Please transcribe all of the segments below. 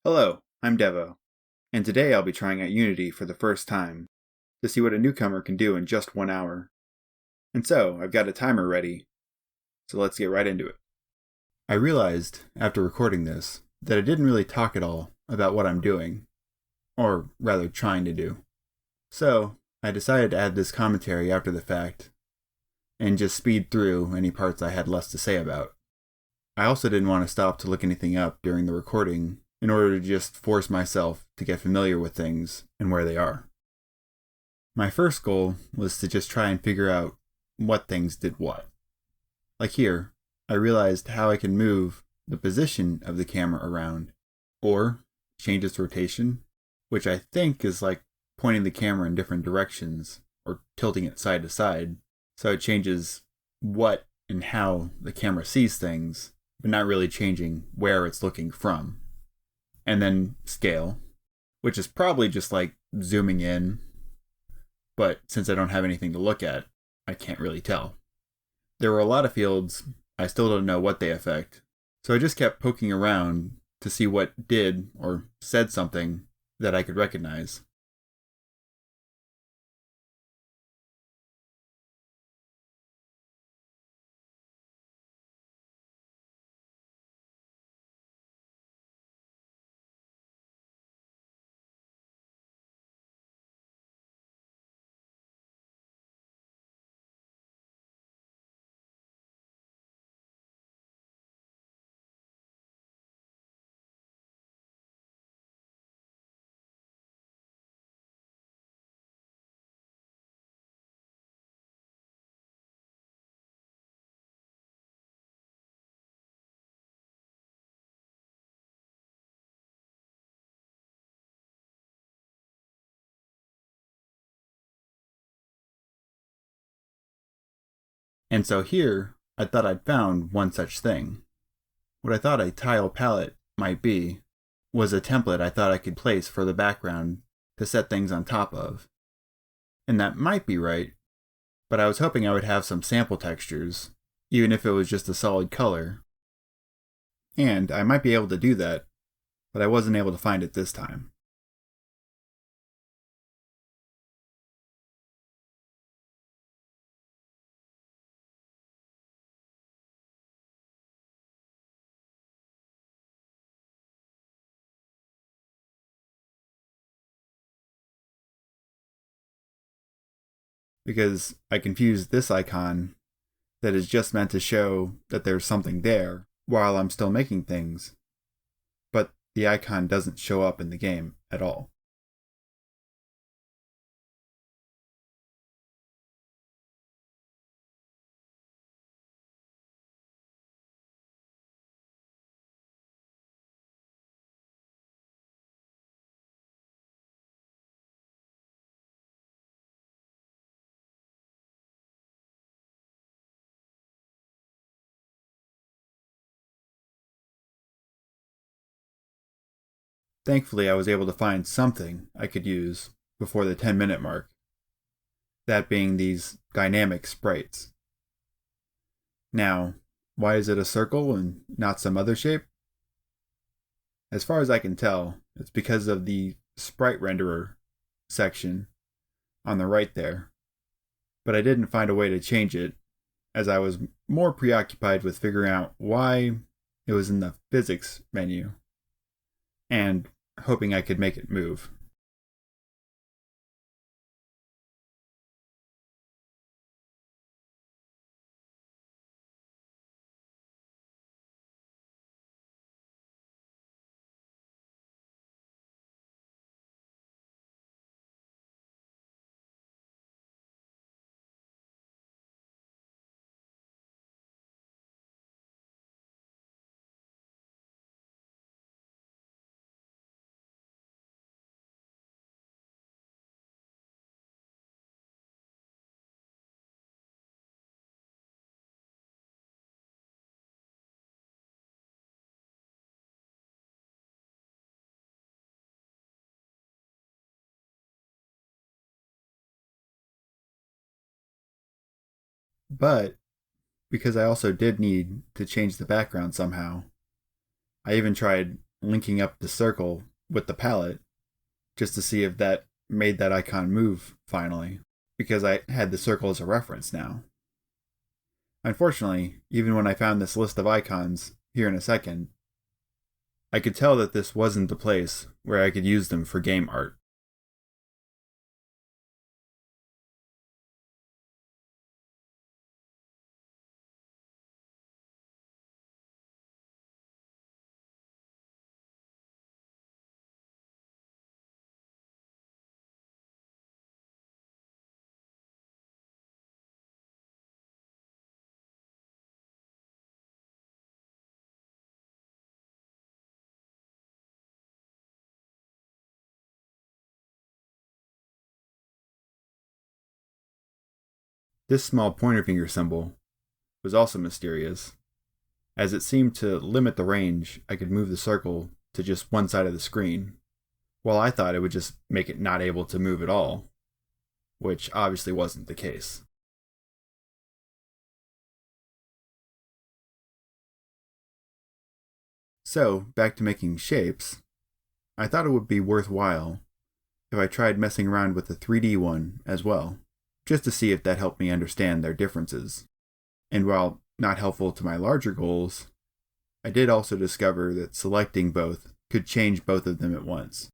Hello, I'm Devo, and today I'll be trying out Unity for the first time to see what a newcomer can do in just 1 hour. And so, I've got a timer ready, so let's get right into it. I realized, after recording this, that I didn't really talk at all about what I'm doing, or rather trying to do. So, I decided to add this commentary after the fact, and just speed through any parts I had less to say about. I also didn't want to stop to look anything up during the recording in order to just force myself to get familiar with things and where they are. My first goal was to just try and figure out what things did what. Like here, I realized how I can move the position of the camera around, or change its rotation, which I think is like pointing the camera in different directions or tilting it side to side, so it changes what and how the camera sees things, but not really changing where it's looking from. And then scale, which is probably just like zooming in, but since I don't have anything to look at, I can't really tell. There were a lot of fields I still don't know what they affect, so I just kept poking around to see what did or said something that I could recognize. And so here, I thought I'd found one such thing. What I thought a tile palette might be was a template I thought I could place for the background to set things on top of. And that might be right, but I was hoping I would have some sample textures, even if it was just a solid color. And I might be able to do that, but I wasn't able to find it this time. Because I confused this icon that is just meant to show that there's something there while I'm still making things, but the icon doesn't show up in the game at all. Thankfully, I was able to find something I could use before the 10-minute mark, that being these dynamic sprites. Now, why is it a circle and not some other shape? As far as I can tell, it's because of the sprite renderer section on the right there, but I didn't find a way to change it, as I was more preoccupied with figuring out why it was in the physics menu, and hoping I could make it move. But because I also did need to change the background somehow, I even tried linking up the circle with the palette just to see if that made that icon move finally, because I had the circle as a reference now. Unfortunately, even when I found this list of icons here in a second, I could tell that this wasn't the place where I could use them for game art. This small pointer finger symbol was also mysterious, as it seemed to limit the range I could move the circle to just one side of the screen, while I thought it would just make it not able to move at all, which obviously wasn't the case. So, back to making shapes, I thought it would be worthwhile if I tried messing around with the 3D one as well, just to see if that helped me understand their differences. And while not helpful to my larger goals, I did also discover that selecting both could change both of them at once.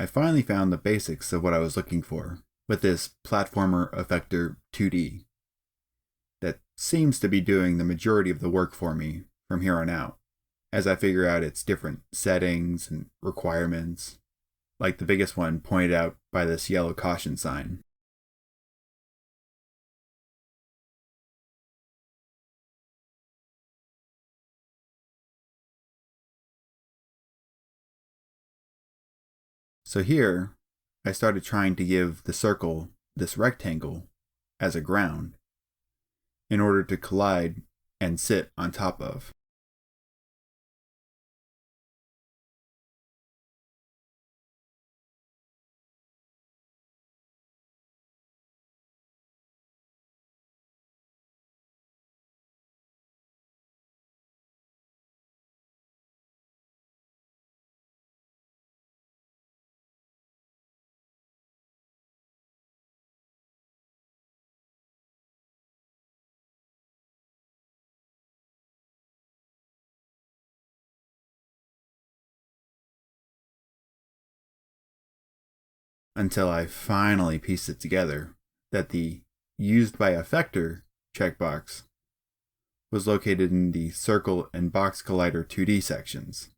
I finally found the basics of what I was looking for with this platformer effector 2D that seems to be doing the majority of the work for me from here on out, as I figure out its different settings and requirements, like the biggest one pointed out by this yellow caution sign. So here, I started trying to give the circle this rectangle as a ground in order to collide and sit on top of. Until I finally pieced it together that the Used by Effector checkbox was located in the Circle and Box Collider 2D sections.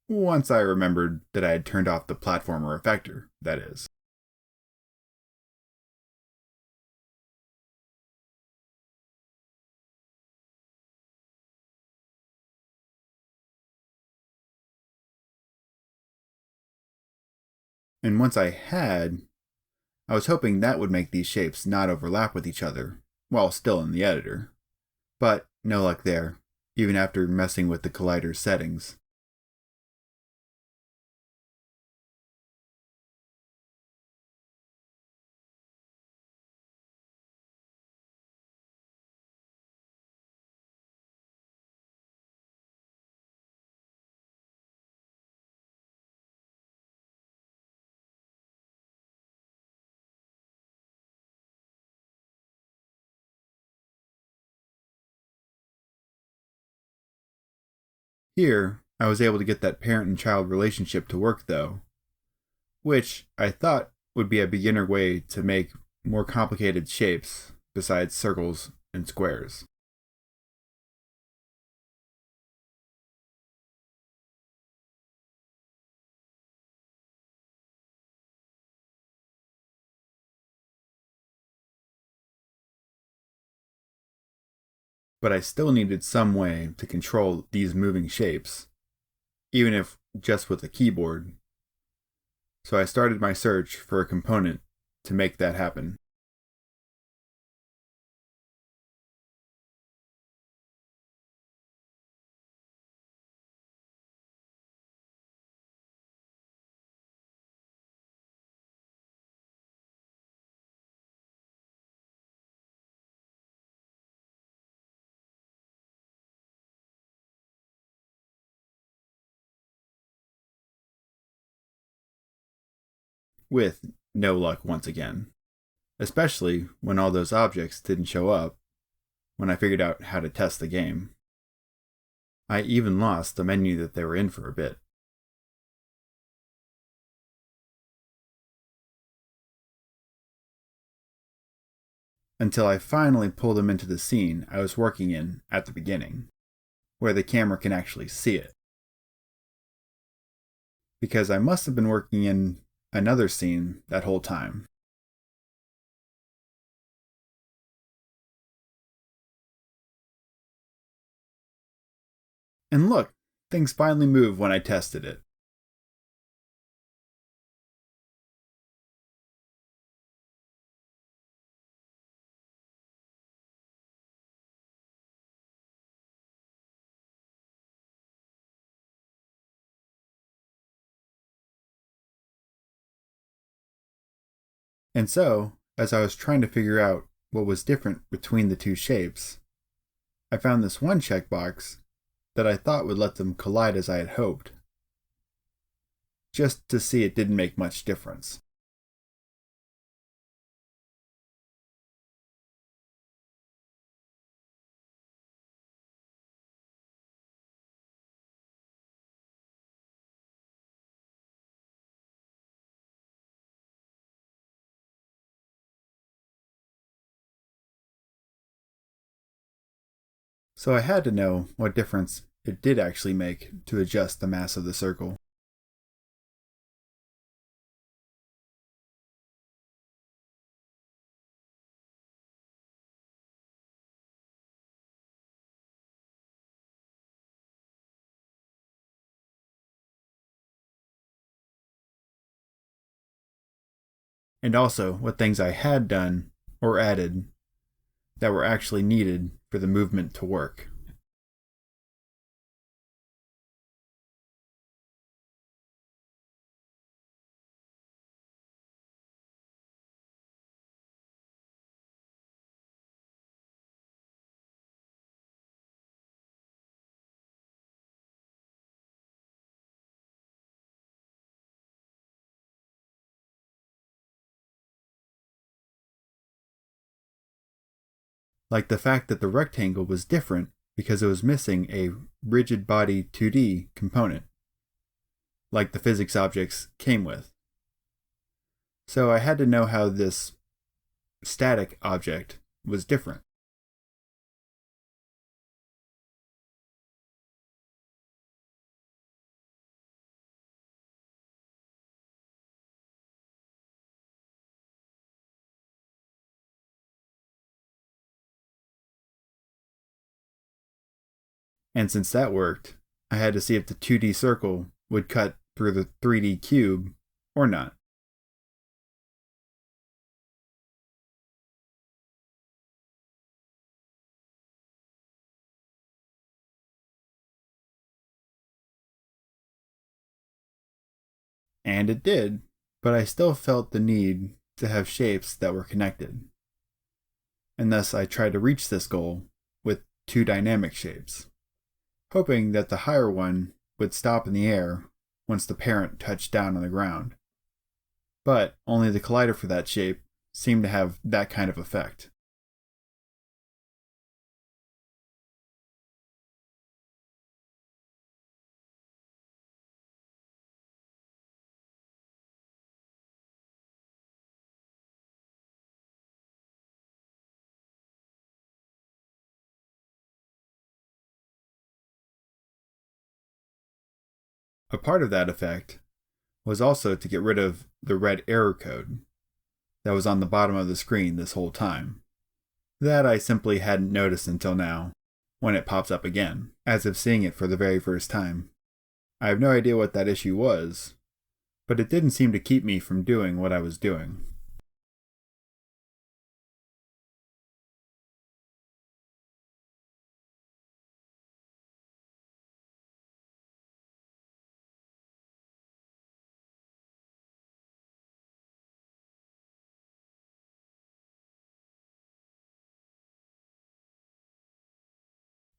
Once I remembered that I had turned off the platformer effector, that is. And once I had, I was hoping that would make these shapes not overlap with each other while still in the editor. But no luck there, even after messing with the collider's settings. Here, I was able to get that parent and child relationship to work though, which I thought would be a beginner way to make more complicated shapes besides circles and squares. But I still needed some way to control these moving shapes, even if just with a keyboard. So I started my search for a component to make that happen. With no luck once again, especially when all those objects didn't show up when I figured out how to test the game. I even lost the menu that they were in for a bit. Until I finally pulled them into the scene I was working in at the beginning, where the camera can actually see it. Because I must have been working in another scene that whole time. And look, things finally moved when I tested it. And so, as I was trying to figure out what was different between the two shapes, I found this one checkbox that I thought would let them collide as I had hoped, just to see it didn't make much difference. So I had to know what difference it did actually make to adjust the mass of the circle. And also what things I had done or added that were actually needed for the movement to work. Like the fact that the rectangle was different because it was missing a rigid body 2D component, like the physics objects came with. So I had to know how this static object was different. And since that worked, I had to see if the 2D circle would cut through the 3D cube or not. And it did, but I still felt the need to have shapes that were connected. And thus I tried to reach this goal with two dynamic shapes, hoping that the higher one would stop in the air once the parent touched down on the ground. But only the collider for that shape seemed to have that kind of effect. A part of that effect was also to get rid of the red error code that was on the bottom of the screen this whole time. That I simply hadn't noticed until now, when it pops up again, as if seeing it for the very first time. I have no idea what that issue was, but it didn't seem to keep me from doing what I was doing.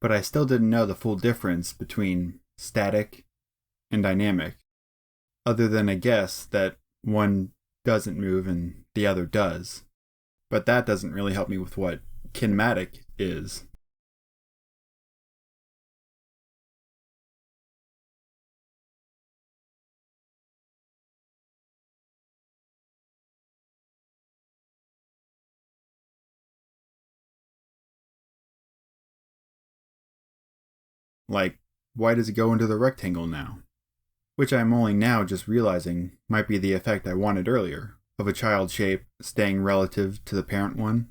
But I still didn't know the full difference between static and dynamic, other than a guess that one doesn't move and the other does. But that doesn't really help me with what kinematic is. Like, why does it go into the rectangle now? Which I'm only now just realizing might be the effect I wanted earlier, of a child shape staying relative to the parent one.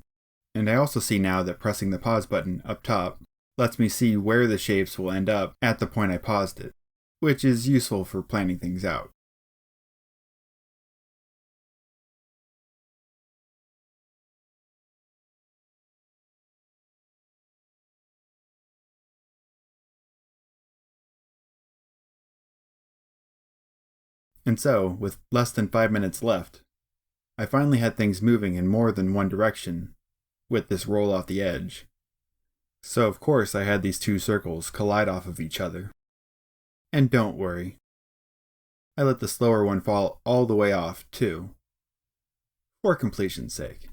And I also see now that pressing the pause button up top lets me see where the shapes will end up at the point I paused it, which is useful for planning things out. And so, with less than 5 minutes left, I finally had things moving in more than one direction with this roll off the edge. So of course I had these two circles collide off of each other. And don't worry, I let the slower one fall all the way off too, for completion's sake.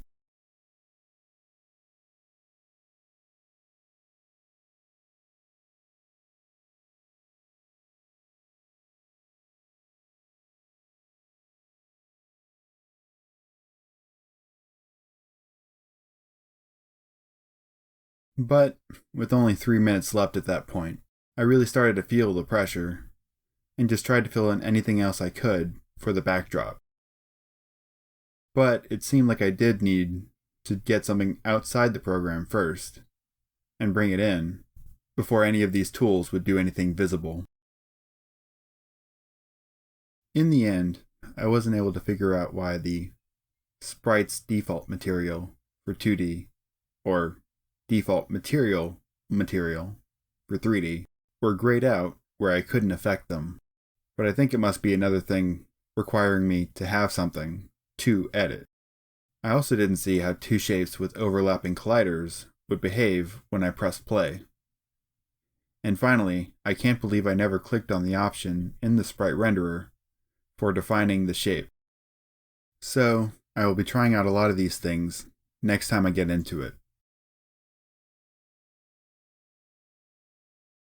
But with only 3 minutes left at that point, I really started to feel the pressure, and just tried to fill in anything else I could for the backdrop. But it seemed like I did need to get something outside the program first, and bring it in, before any of these tools would do anything visible. In the end, I wasn't able to figure out why the sprite's default material for 2D, or default material for 3D, were grayed out where I couldn't affect them. But I think it must be another thing requiring me to have something to edit. I also didn't see how two shapes with overlapping colliders would behave when I pressed play. And finally, I can't believe I never clicked on the option in the sprite renderer for defining the shape. So, I will be trying out a lot of these things next time I get into it.